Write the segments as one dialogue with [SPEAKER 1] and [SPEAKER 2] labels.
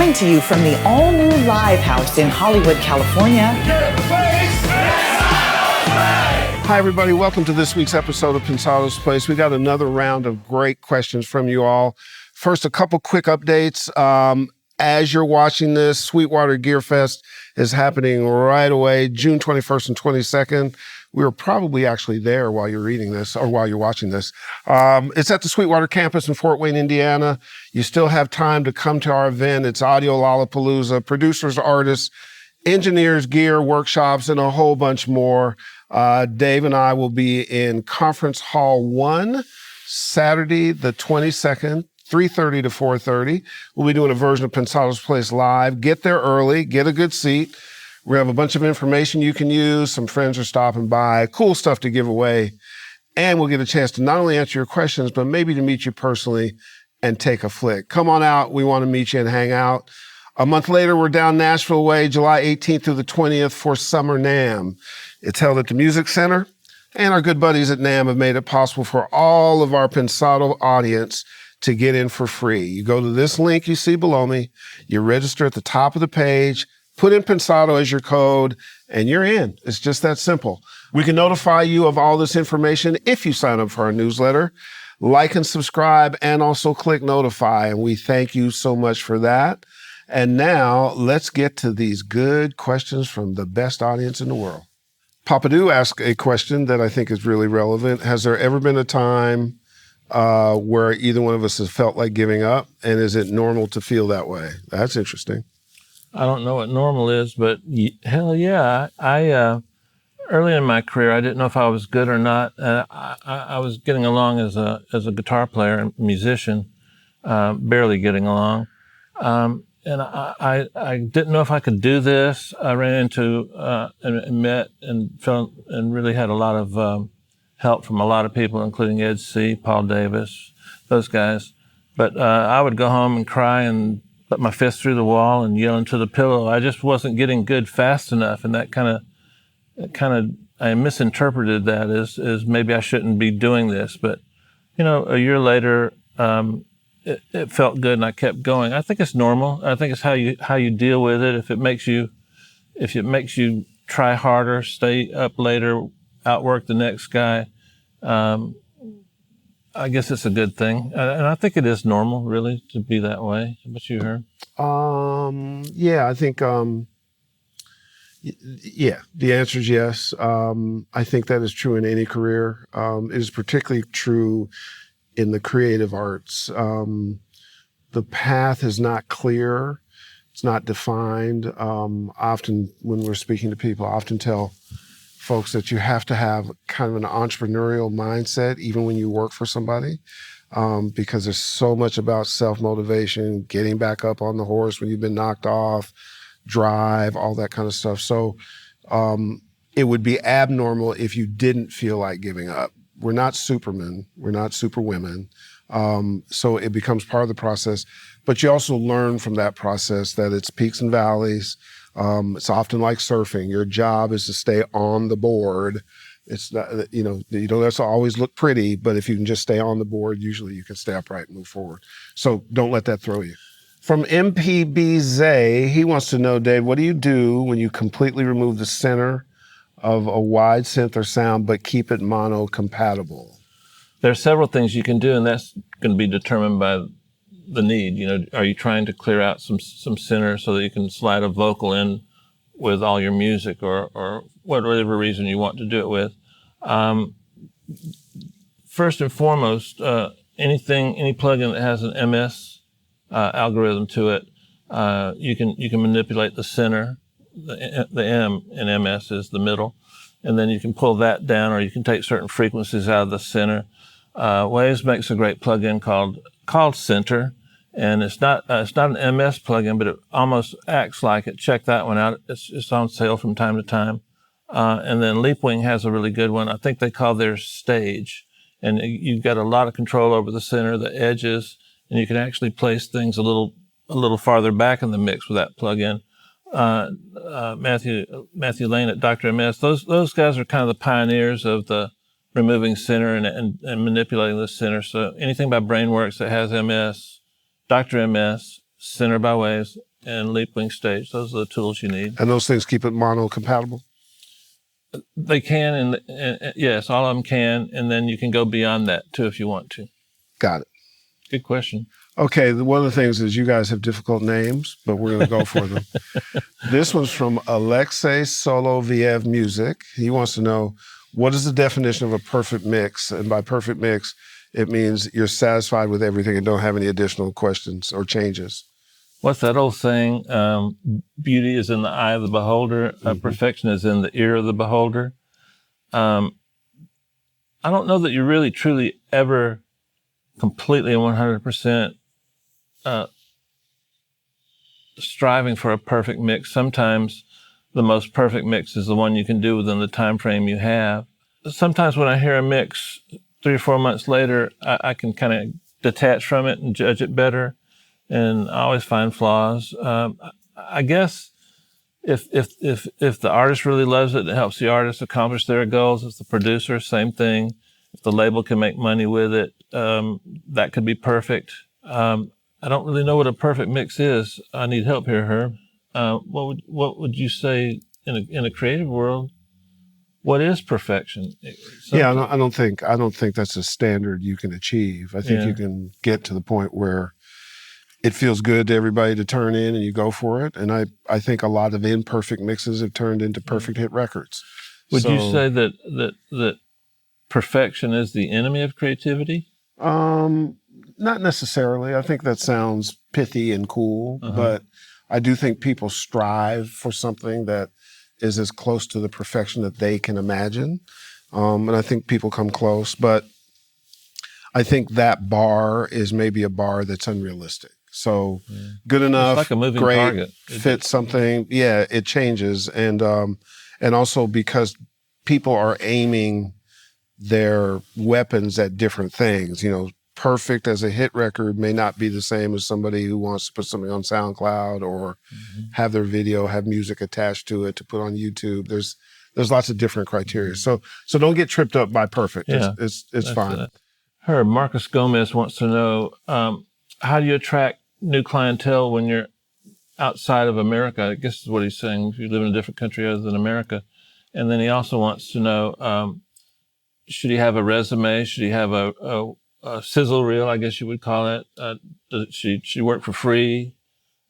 [SPEAKER 1] Coming to you from the all-new Live House in Hollywood, California.
[SPEAKER 2] Hi, everybody. Welcome to this week's episode of Pensado's Place. We got another round of great questions from you all. First, a couple quick updates. As you're watching this, Sweetwater Gear Fest is happening right away, June 21st and 22nd. We were probably actually there while you're reading this or while you're watching this. It's at the Sweetwater campus in Fort Wayne, Indiana. You still have time to come to our event. It's Audio Lollapalooza, producers, artists, engineers, gear, workshops, and a whole bunch more. Dave and I will be in Conference Hall 1, Saturday the 22nd, 3:30 to 4:30. We'll be doing a version of Pensado's Place live. Get there early, get a good seat. We have a bunch of information you can use. Some friends are stopping by, cool stuff to give away. And we'll get a chance to not only answer your questions, but maybe to meet you personally and take a flick. Come on out. We want to meet you and hang out. A month later, we're down Nashville way, July 18th through the 20th for Summer NAMM. It's held at the Music Center. And our good buddies at NAMM have made it possible for all of our Pensado audience to get in for free. You go to this link you see below me, you register at the top of the page, put in Pensado as your code, and you're in. It's just that simple. We can notify you of all this information if you sign up for our newsletter. Like and subscribe, and also click notify, and we thank you so much for that. And now, let's get to these good questions from the best audience in the world. Papadou asked a question that I think is really relevant. Has there ever been a time where either one of us has felt like giving up, and is it normal to feel that way? That's interesting.
[SPEAKER 3] I don't know what normal is, but hell yeah. I early in my career, I didn't know if I was good or not. I was getting along as a guitar player and musician, barely getting along. And I didn't know if I could do this. I ran into and met and felt and really had a lot of help from a lot of people, including Ed C., Paul Davis, those guys. But I would go home and cry and put my fist through the wall and yell into the pillow. I just wasn't getting good fast enough, and that kind of I misinterpreted that as maybe I shouldn't be doing this. But you know, a year later, it felt good, and I kept going. I think it's normal. I think it's how you deal with it. If it makes you try harder, stay up later, outwork the next guy, I guess it's a good thing. And I think it is normal, really, to be that way. What you heard?
[SPEAKER 2] Yeah, I think, yeah, the answer is yes. I think that is true in any career. It is particularly true in the creative arts. The path is not clear. It's not defined. Often when we're speaking to people, I often tell folks that you have to have kind of an entrepreneurial mindset, even when you work for somebody, because there's so much about self-motivation, getting back up on the horse when you've been knocked off, drive, all that kind of stuff. So it would be abnormal if you didn't feel like giving up. We're not supermen. We're not superwomen. So it becomes part of the process. But you also learn from that process that it's peaks and valleys. It's often like surfing. Your job is to stay on the board. It's not, you don't have to always look pretty, but if you can just stay on the board, usually you can stay upright and move forward. So don't let that throw you. From MPB he wants to know, Dave, what do you do when you completely remove the center of a wide synth or sound, but keep it mono compatible?
[SPEAKER 3] There are several things you can do, and that's going to be determined by the need. Are you trying to clear out some center so that you can slide a vocal in with all your music, or whatever reason you want to do it with? First and foremost, any plugin that has an MS algorithm to it, you can manipulate the center. The M in MS is the middle, and then you can pull that down, or you can take certain frequencies out of the center. Waves makes a great plugin called Center, and it's not an MS plugin, but it almost acts like it. Check that one out. It's on sale from time to time. And then Leapwing has a really good one. I think they call theirs Stage, and you've got a lot of control over the center, the edges, and you can actually place things a little farther back in the mix with that plugin. Matthew Lane at Dr. MS, those guys are kind of the pioneers of the removing center and manipulating the center. So anything by Brainworks that has MS, Dr. MS, Center by Waves, and Leap Wing Stage. Those are the tools you need.
[SPEAKER 2] And those things keep it mono compatible?
[SPEAKER 3] They can, and yes, all of them can, and then you can go beyond that too if you want to.
[SPEAKER 2] Got it.
[SPEAKER 3] Good question.
[SPEAKER 2] Okay, one of the things is you guys have difficult names, but we're going to go for them. This one's from Alexei Soloviev Music. He wants to know, what is the definition of a perfect mix? And by perfect mix, it means you're satisfied with everything and don't have any additional questions or changes.
[SPEAKER 3] What's that old saying? Beauty is in the eye of the beholder. Perfection is in the ear of the beholder. I don't know that you really, truly ever completely and 100% striving for a perfect mix. Sometimes the most perfect mix is the one you can do within the time frame you have. Sometimes when I hear a mix 3 or 4 months later, I can kind of detach from it and judge it better. And I always find flaws. I guess if the artist really loves it, it helps the artist accomplish their goals. If the producer, same thing. If the label can make money with it, that could be perfect. I don't really know what a perfect mix is. I need help here, Herb. What would you say in a creative world? What is perfection?
[SPEAKER 2] Yeah, I don't think that's a standard you can achieve. I think you can get to the point where it feels good to everybody to turn in and you go for it. And I think a lot of imperfect mixes have turned into perfect hit records.
[SPEAKER 3] Would you say that perfection is the enemy of creativity?
[SPEAKER 2] Not necessarily. I think that sounds pithy and cool, but I do think people strive for something that is as close to the perfection that they can imagine. And I think people come close, but I think that bar is maybe a bar that's unrealistic. So good enough,
[SPEAKER 3] it's like a moving
[SPEAKER 2] great,
[SPEAKER 3] target.
[SPEAKER 2] fits something. Yeah, it changes. And also because people are aiming their weapons at different things, perfect as a hit record may not be the same as somebody who wants to put something on SoundCloud or have their video, have music attached to it to put on YouTube. There's lots of different criteria. So don't get tripped up by perfect.
[SPEAKER 3] Yeah,
[SPEAKER 2] it's fine.
[SPEAKER 3] Herb, Marcus Gomez wants to know, how do you attract new clientele when you're outside of America? I guess is what he's saying, if you live in a different country other than America. And then he also wants to know, should he have a resume? Should he have a sizzle reel, I guess you would call it? Should she work for free?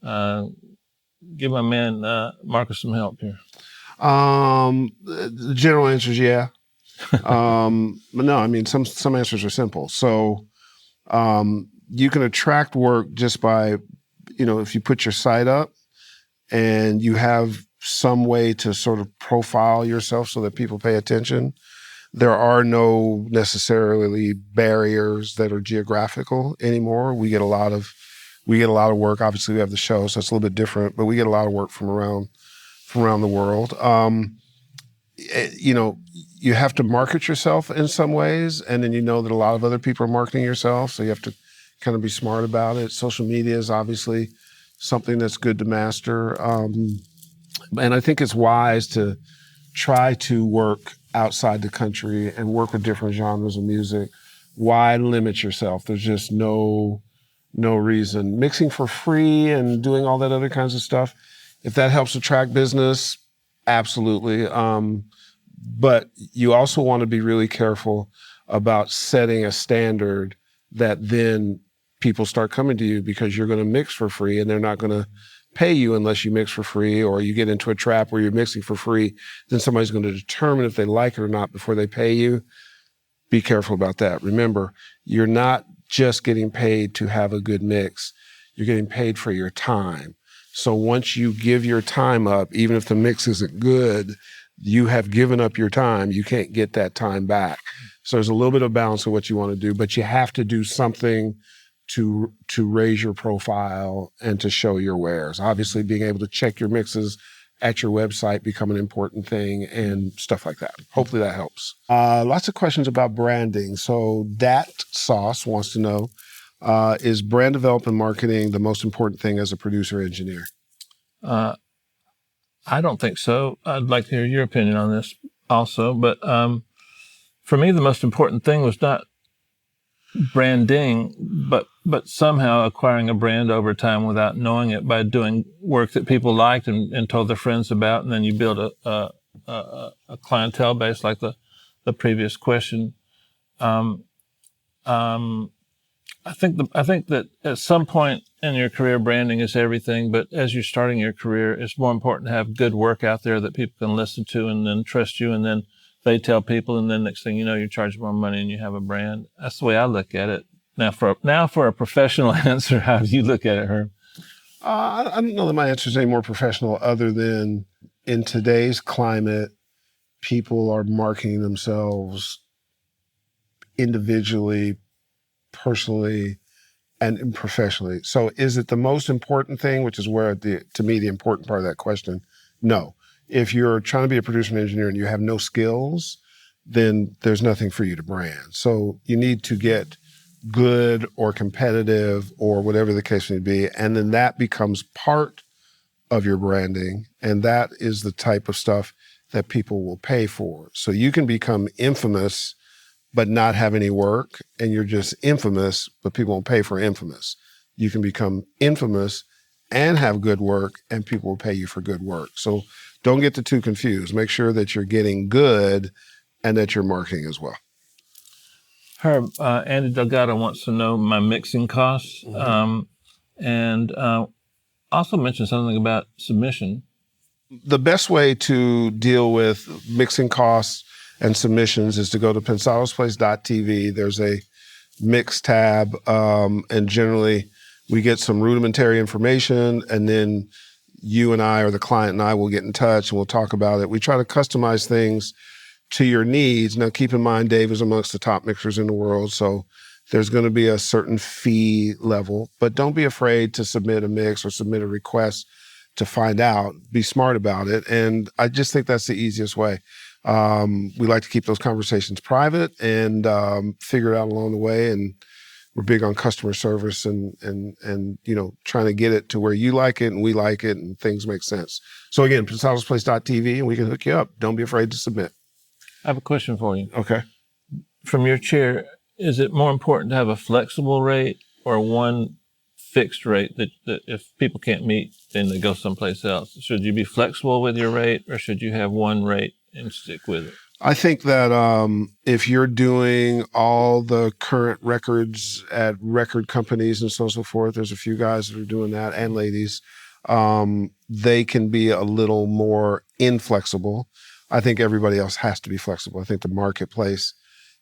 [SPEAKER 3] Give my man Marcus some help here.
[SPEAKER 2] The general answer is yeah. But no, I mean, some answers are simple. So you can attract work just by, if you put your site up and you have some way to sort of profile yourself so that people pay attention. There are no necessarily barriers that are geographical anymore. We get a lot of work. Obviously, we have the show, so it's a little bit different, but we get a lot of work from around the world. You have to market yourself in some ways, and then that a lot of other people are marketing yourself, so you have to kind of be smart about it. Social media is obviously something that's good to master. And I think it's wise to try to work outside the country and work with different genres of music. Why limit yourself? There's just no reason. Mixing for free and doing all that other kinds of stuff, if that helps attract business, absolutely. But you also want to be really careful about setting a standard that then people start coming to you because you're going to mix for free and they're not going to pay you unless you mix for free, or you get into a trap where you're mixing for free. Then somebody's going to determine if they like it or not before they pay you. Be careful about that. Remember, you're not just getting paid to have a good mix. You're getting paid for your time. So once you give your time up, even if the mix isn't good, you have given up your time. You can't get that time back. So there's a little bit of balance of what you want to do, but you have to do something to raise your profile and to show your wares. Obviously, being able to check your mixes at your website become an important thing and stuff like that. Hopefully that helps. Lots of questions about branding. So Dat Sauce wants to know, is brand development marketing the most important thing as a producer engineer?
[SPEAKER 3] I don't think so. I'd like to hear your opinion on this also. But for me, the most important thing was not branding, but somehow acquiring a brand over time without knowing it by doing work that people liked and told their friends about, and then you build a clientele base like the previous question. I think that at some point in your career, branding is everything. But as you're starting your career, it's more important to have good work out there that people can listen to and then trust you, and then they tell people, and then next thing you know, you charge more money and you have a brand. That's the way I look at it. Now, for a professional answer, how do you look at it, Herb?
[SPEAKER 2] I don't know that my answer is any more professional, other than in today's climate, people are marketing themselves individually, personally, and professionally. So is it the most important thing, which is where, to me, the important part of that question? No. If you're trying to be a producer and engineer and you have no skills, then there's nothing for you to brand. So you need to get good or competitive or whatever the case may be, and then that becomes part of your branding, and that is the type of stuff that people will pay for. So you can become infamous but not have any work, and you're just infamous, but people won't pay for infamous. You can become infamous and have good work, and people will pay you for good work. So don't get the two confused. Make sure that you're getting good and that you're marketing as well.
[SPEAKER 3] Herb, Andy Delgado wants to know my mixing costs, and also mentioned something about submission.
[SPEAKER 2] The best way to deal with mixing costs and submissions is to go to pensadosplace.tv. There's a mix tab, and generally we get some rudimentary information, and then you and I, or the client and I, will get in touch and we'll talk about it. We try to customize things to your needs. Now, keep in mind, Dave is amongst the top mixers in the world, so there's going to be a certain fee level, but don't be afraid to submit a mix or submit a request to find out. Be smart about it, and I just think that's the easiest way. We like to keep those conversations private and figure it out along the way, and we're big on customer service and trying to get it to where you like it and we like it and things make sense. So again, pensadosplace.tv, and we can hook you up. Don't be afraid to submit.
[SPEAKER 3] I have a question for you.
[SPEAKER 2] Okay.
[SPEAKER 3] From your chair, is it more important to have a flexible rate or one fixed rate that if people can't meet, then they go someplace else? Should you be flexible with your rate, or should you have one rate and stick with it?
[SPEAKER 2] I think that if you're doing all the current records at record companies and so on and so forth, there's a few guys that are doing that, and ladies, they can be a little more inflexible. I think everybody else has to be flexible. I think the marketplace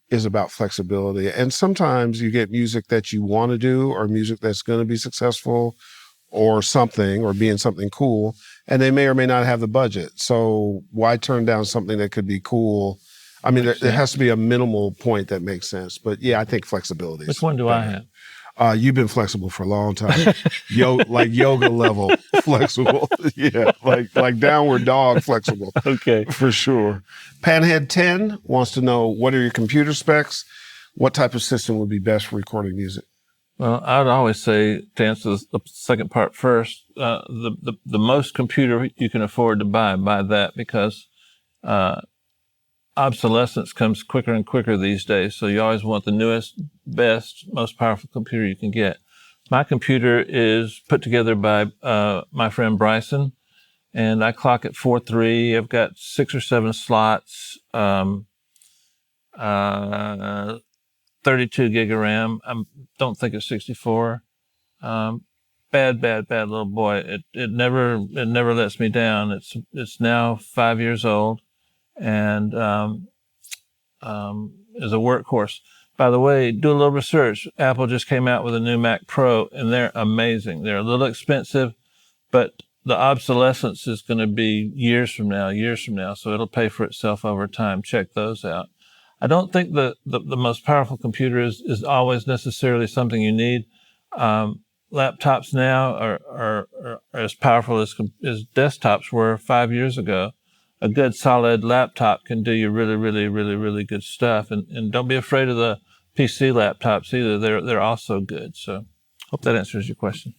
[SPEAKER 2] is about flexibility. And sometimes you get music that you want to do, or music that's going to be successful, or something, or being something cool, and they may or may not have the budget. So why turn down something that could be cool? I mean, there has to be a minimal point that makes sense. But yeah, I think flexibility.
[SPEAKER 3] Which one do I have?
[SPEAKER 2] You've been flexible for a long time. Like yoga level flexible. Yeah, like downward dog flexible.
[SPEAKER 3] Okay.
[SPEAKER 2] For sure. Panhead 10 wants to know, what are your computer specs? What type of system would be best for recording music?
[SPEAKER 3] Well, I'd always say, to answer the second part first, the most computer you can afford to buy that, because obsolescence comes quicker and quicker these days. So you always want the newest, best, most powerful computer you can get. My computer is put together by my friend Bryson, and I clock at 4.3. I've got 6 or 7 slots, 32 gig of RAM. I don't think it's 64. Bad little boy. It never lets me down. It's now 5 years old, and is a workhorse. By the way, do a little research. Apple just came out with a new Mac Pro, and they're amazing. They're a little expensive, but the obsolescence is going to be years from now, so it'll pay for itself over time. Check those out. I don't think the most powerful computer is always necessarily something you need. Laptops now are as powerful as desktops were 5 years ago. A good solid laptop can do you really good stuff. And don't be afraid of the PC laptops either. They're also good. So hope that answers your question.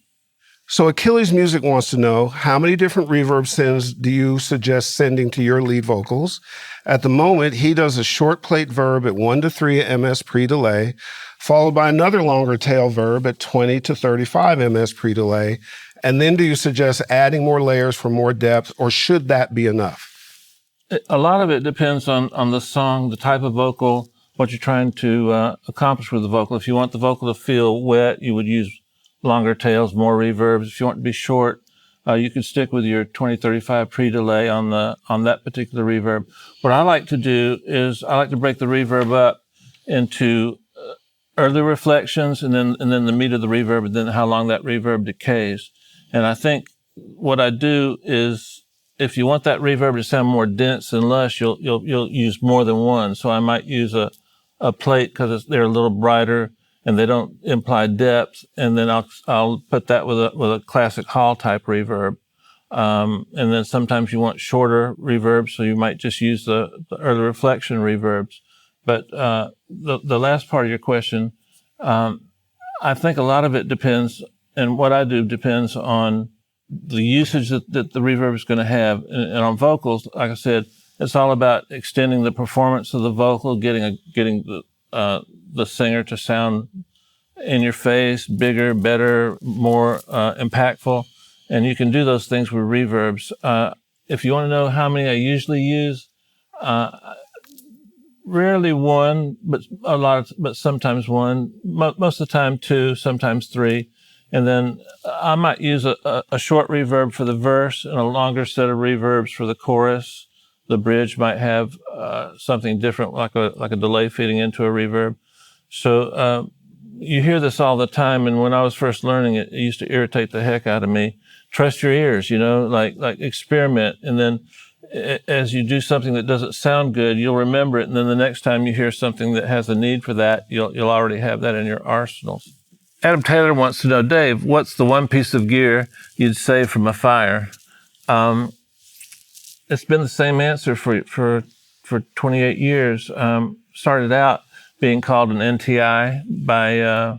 [SPEAKER 2] So Achilles Music wants to know, how many different reverb sends do you suggest sending to your lead vocals? At the moment, he does a short plate verb at 1 to 3 ms pre-delay, followed by another longer tail verb at 20 to 35 ms pre-delay. And then do you suggest adding more layers for more depth, or should that be enough?
[SPEAKER 3] A lot of it depends on the song, the type of vocal, what you're trying to accomplish with the vocal. If you want the vocal to feel wet, you would use longer tails, more reverbs. If you want it to be short, you could stick with your 20-35 pre-delay on that particular reverb. What I like to do is I like to break the reverb up into early reflections and then the meat of the reverb, and then how long that reverb decays. And I think what I do is, if you want that reverb to sound more dense and lush, you'll use more than one. So I might use a plate because they're a little brighter and they don't imply depth. And then I'll put that with a classic hall type reverb. And then sometimes you want shorter reverbs, so you might just use the early reflection reverbs. But the last part of your question, I think a lot of it depends, and what I do depends on the usage that the reverb is going to have. And on vocals, like I said, it's all about extending the performance of the vocal, getting the singer to sound in your face, bigger, better, more impactful. And you can do those things with reverbs. If you want to know how many I usually use, rarely one, but sometimes one. Most of the time two, sometimes three. And then I might use a short reverb for the verse and a longer set of reverbs for the chorus. The bridge might have something different, like a delay feeding into a reverb. So you hear this all the time, and when I was first learning it, it used to irritate the heck out of me. Trust your ears, like experiment, and then as you do something that doesn't sound good, you'll remember it, and then the next time you hear something that has a need for that, you'll already have that in your arsenals. Adam Taylor wants to know, Dave, what's the one piece of gear you'd save from a fire? It's been the same answer for 28 years. Started out being called an NTI by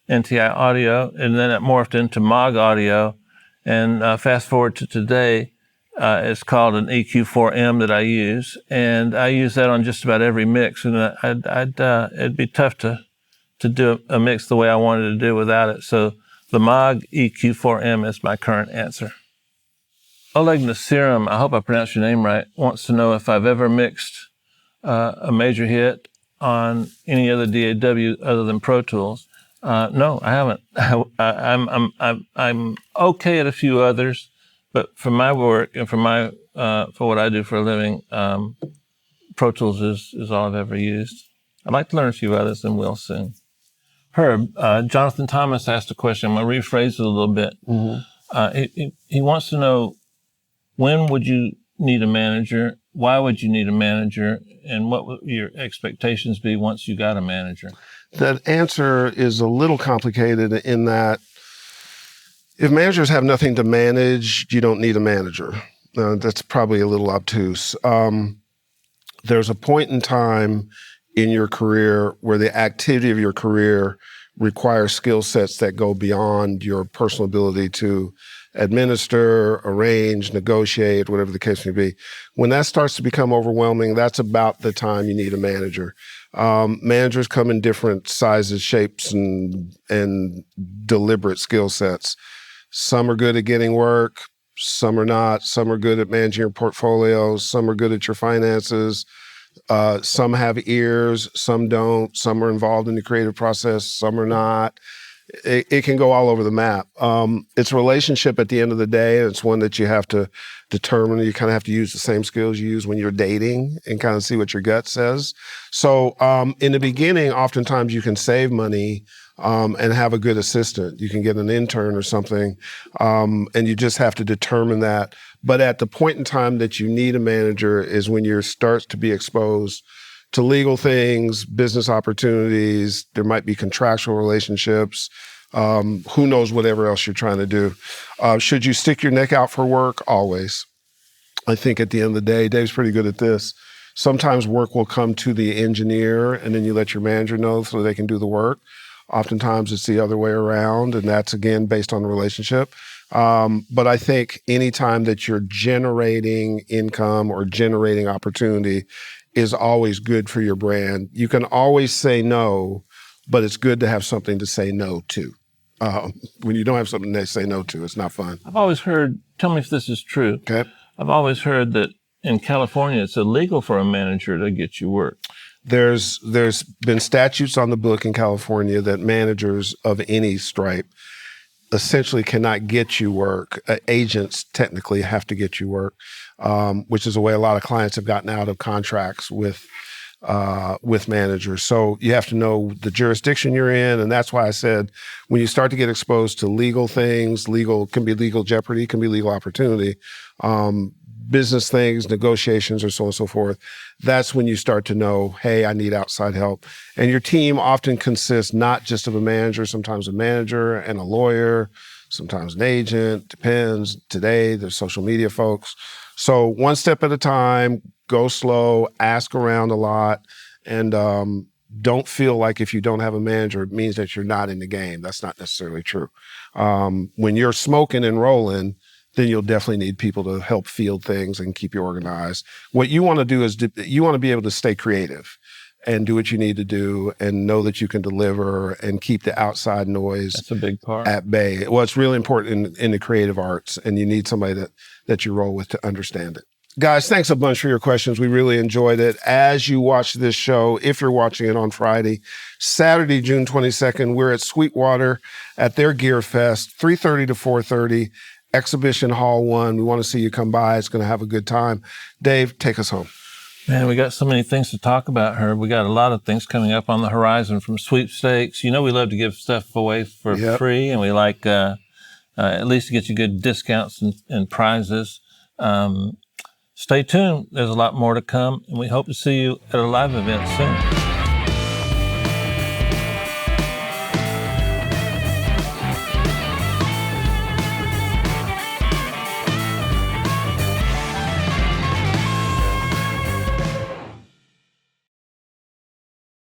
[SPEAKER 3] NTI Audio, and then it morphed into Moog Audio. And fast forward to today, it's called an EQ4M that I use, and I use that on just about every mix. And it'd be tough to do a mix the way I wanted to do without it. So the Moog EQ4M is my current answer. Oleg Nasirim, I hope I pronounced your name right, wants to know if I've ever mixed a major hit on any other DAW other than Pro Tools. No, I haven't. I'm okay at a few others, but for my work and for what I do for a living, Pro Tools is all I've ever used. I'd like to learn a few others, and will soon. Herb, Jonathan Thomas asked a question. I'm going to rephrase it a little bit. Mm-hmm. He wants to know, when would you need a manager? Why would you need a manager? And what would your expectations be once you got a manager?
[SPEAKER 2] That answer is a little complicated in that if managers have nothing to manage, you don't need a manager. That's probably a little obtuse. There's a point in time in your career where the activity of your career requires skill sets that go beyond your personal ability to administer, arrange, negotiate, whatever the case may be. When that starts to become overwhelming, that's about the time you need a manager. Managers come in different sizes, shapes, and deliberate skill sets. Some are good at getting work, some are not. Some are good at managing your portfolio, some are good at your finances. Some have ears, some don't. Some are involved in the creative process, some are not. It can go all over the map. It's a relationship at the end of the day, and it's one that you have to determine. You kind of have to use the same skills you use when you're dating and kind of see what your gut says. So in the beginning, oftentimes you can save money and have a good assistant. You can get an intern or something, and you just have to determine that. But at the point in time that you need a manager is when you start to be exposed to legal things, business opportunities. There might be contractual relationships. Who knows whatever else you're trying to do. Should you stick your neck out for work? Always. I think at the end of the day, Dave's pretty good at this. Sometimes work will come to the engineer and then you let your manager know so they can do the work. Oftentimes it's the other way around, and that's, again, based on the relationship. But I think anytime that you're generating income or generating opportunity is always good for your brand. You can always say no, but it's good to have something to say no to. When you don't have something to say no to, it's not fun.
[SPEAKER 3] I've always heard, tell me if this is true.
[SPEAKER 2] Okay.
[SPEAKER 3] I've always heard that in California, it's illegal for a manager to get you work.
[SPEAKER 2] There's been statutes on the book in California that managers of any stripe essentially cannot get you work. Agents technically have to get you work, which is a way a lot of clients have gotten out of contracts with managers. So you have to know the jurisdiction you're in. And that's why I said, when you start to get exposed to legal things, can be legal jeopardy, can be legal opportunity, business things, negotiations, or so on and so forth, that's when you start to know, hey, I need outside help. And your team often consists not just of a manager, sometimes a manager and a lawyer, sometimes an agent, depends. Today, there's social media folks. So one step at a time, go slow, ask around a lot, and don't feel like if you don't have a manager, it means that you're not in the game. That's not necessarily true. When you're smoking and rolling, then you'll definitely need people to help field things and keep you organized. What you want to do is you want to be able to stay creative and do what you need to do and know that you can deliver and keep the outside noise.
[SPEAKER 3] That's a big part.
[SPEAKER 2] At bay. Well, it's really important in the creative arts, and you need somebody that you roll with to understand it. Guys, thanks a bunch for your questions. We really enjoyed it. As you watch this show, if you're watching it on Friday, Saturday, June 22nd, we're at Sweetwater at their Gear Fest, 3:30 to 4:30. Exhibition Hall 1. We want to see you come by. It's going to have a good time. Dave, take us home.
[SPEAKER 3] Man, we got so many things to talk about, Herb. We got a lot of things coming up on the horizon, from sweepstakes. You know, we love to give stuff away for free, and we like at least to get you good discounts and prizes. Stay tuned. There's a lot more to come, and we hope to see you at a live event soon.